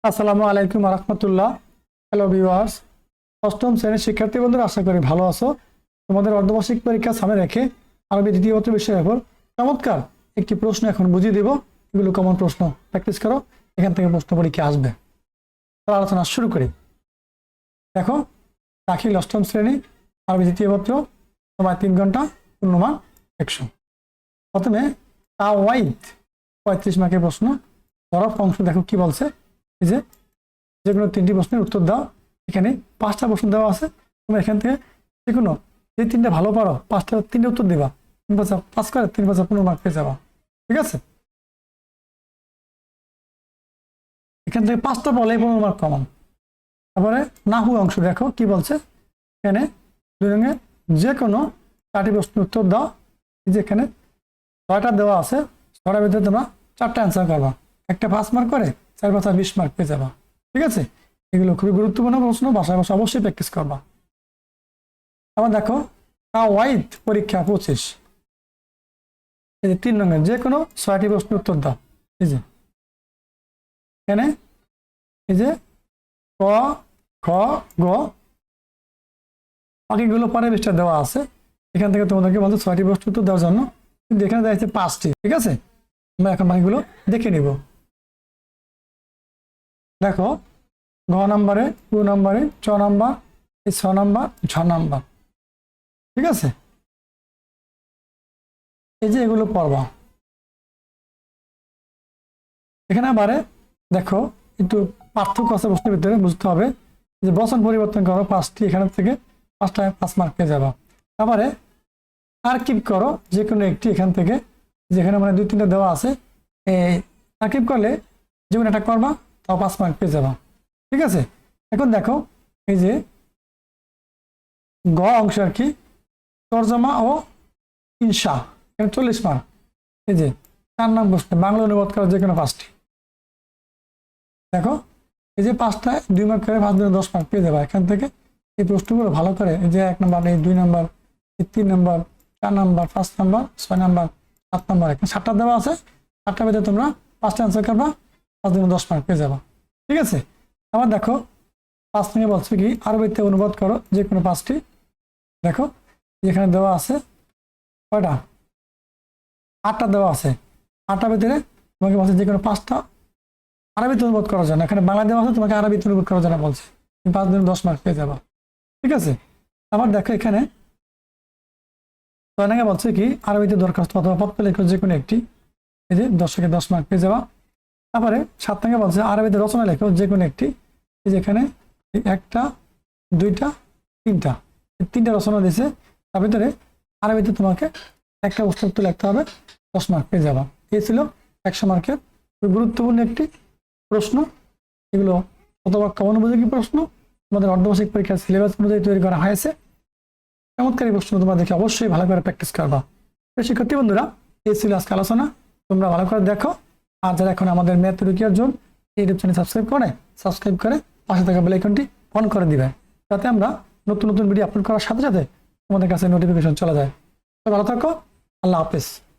আসসালামু আলাইকুম রহমতুল্লাহ। Hello viewers, অষ্টম শ্রেণীর শিক্ষার্থী বন্ধুরা, আশা করি ভালো আছো। তোমাদের অর্ধবার্ষিক পরীক্ষা সামনে রেখে আরবি দ্বিতীয় পত্র বিষয়ের উপর চমৎকার একটি প্রশ্ন এখন বুঝিয়ে দেব। এগুলো কমন প্রশ্ন, প্র্যাকটিস করো, এখান থেকে প্রশ্ন পরীক্ষা আসবে। তাহলে আলোচনা শুরু করি। দেখো, দাখিল অষ্টম শ্রেণী, আরবি দ্বিতীয় পত্র, সময় 3 ঘন্টা, পূর্ণমান 100। প্রথমে তাওয়াইদ 35 মার্কের প্রশ্ন। বরফ অংশ দেখো কি বলছে, এই যে কোনো 3টি প্রশ্নের উত্তর দাও। এখানে 5টা প্রশ্ন দেওয়া আছে, তুমি এখান থেকে যে কোনো যে 3টা ভালো পারো 5টা 3টে উত্তর দিবা। 3 করে 3 15 মার্ক পেয়ে যাবা। ঠিক আছে, এখান থেকে 5টা বলে 15 মার্ক কমন। তারপরে নাহু অংশ দেখো কি বলছে, এখানে 2 রঙের যে কোনো 4টি প্রশ্নের উত্তর দাও। যেখানে 6টা দেওয়া আছে, 6টার ভিতরে তোমরা 4টা অ্যান্সার করবা। একটা 5 মার্ক করে 4 5 20 মার্ক পেয়ে যাবা। ঠিক আছে, এগুলো খুবই গুরুত্বপূর্ণ প্রশ্ন, বাসায় বসে অবশ্যই প্র্যাকটিস করবা। আবার দেখো ওয়াইদ পরীক্ষা 25, এই যে 3 রঙের যে কোনো 6টি প্রশ্নের উত্তর দাও। এই যে এখানে এই যে ক, খ, গ, বাকিগুলো পরে পৃষ্ঠা দেওয়া আছে। এখান থেকে তোমাদেরকে বলতে 6টি প্রশ্ন উত্তর দেওয়ার জন্য, কিন্তু এখানে দেওয়া হচ্ছে 5টি। ঠিক আছে, আমরা এখন বাকিগুলো দেখে নিব। দেখো, ঘ নাম্বারে, 2 নাম্বারে, 6 নাম্বার, এই 6 নাম্বার, 6 নাম্বার। ঠিক আছে, এই যে এগুলো পড়বা। এখানে আবারে দেখো একটু পার্থক্য আছে প্রশ্নের ভিতরে, বুঝতে হবে যে বচন পরিবর্তন করো 5টি, এখান থেকে 5টায় 5 মার্ক পেয়ে যাবা। তারপরে তারকিব করো যে কোনো একটি, এখান থেকে যেখানে মানে 2-3টা দেওয়া আছে, এই তারকিব করলে যে কোনো একটা করবা, তাও 5 মার্ক পেয়ে যাবা। ঠিক আছে, এখন দেখো এই যে গ অংশ আর কি, তর্জমা ও ইনশা, এখানে 40 মার্ক। এই যে 4 নম্বর প্রশ্ন, বাংলা অনুবাদ করো যে কোনো 5টি। দেখো এই যে 5টায় 2 মার্ক করে 5 দিনে 10 মার্ক পেয়ে যাবা। এখান থেকে এই প্রশ্নগুলো ভালো করে, এই যে 1 নম্বর, এই 2 নম্বর, এই 3 নম্বর, 4 নম্বর, 5 নম্বর, 6 নম্বর, 7 নম্বর, এখানে 7টা দেওয়া আছে। 7টার ভিতরে তোমরা 5টা অ্যান্সার করবা, 5 দিনে 10 মার্ক পেয়ে যাবা। ঠিক আছে, আবার দেখো 5 থেকে বলছে কি আরবিতে অনুবাদ করো যে কোনো 5টি। দেখো যেখানে দেওয়া আছে কয়টা, 8টা দেওয়া আছে। 8টার ভিতরে তোমাকে বলছে যে কোনো 5টা আরবিতে অনুবাদ করার জন্য। এখানে বাংলা দেওয়া আছে, তোমাকে আরবিতে অনুবাদ করার জন্য বলছে। 5 দিনে 10 মার্ক পেয়ে যাবা। ঠিক আছে, আবার দেখো এখানে 6 নাম্বার বলছে কি আরবিতে দরখাস্ত অথবা পত্র লেখো যে কোনো একটি, এই যে 10 10 মার্ক পেয়ে যাবা। তারপরে 7 নাম্বার বলছে আরবিতে রচনা লেখো যে কোনো একটি, এই যে এখানে 1টা 2টা 3টা, 3টা রচনা দিয়েছে। তার ভিতরে আরবিতে তোমাকে একটা প্রশ্ন উত্তর লিখতে হবে, 10 মার্ক পেয়ে যাবা। এই ছিল 100 মার্কের গুরুত্বপূর্ণ একটি প্রশ্ন। এগুলো অথবা কমন উপযোগী প্রশ্ন, তোমাদের অর্ধবার্ষিক পরীক্ষার সিলেবাস অনুযায়ী তৈরি করা হয়েছে। চমৎকারী প্রশ্ন তোমরা দেখে অবশ্যই ভালো করে প্র্যাকটিস করবা। শিক্ষার্থী বন্ধুরা, এই ছিল আজকে আলোচনা, তোমরা ভালো করে দেখো। আর যারা এখন আমাদের ম্যাথ রুকিয়ার জোন ইউটিউব চ্যানেল সাবস্ক্রাইব করে পাশে থাকা বেল আইকনটি অন করে দিবে, যাতে আমরা নতুন নতুন ভিডিও আপলোড করার সাথে সাথে তোমাদের কাছে নোটিফিকেশন চলে যায়। তো ভালো থাকো, আল্লাহ হাফেজ।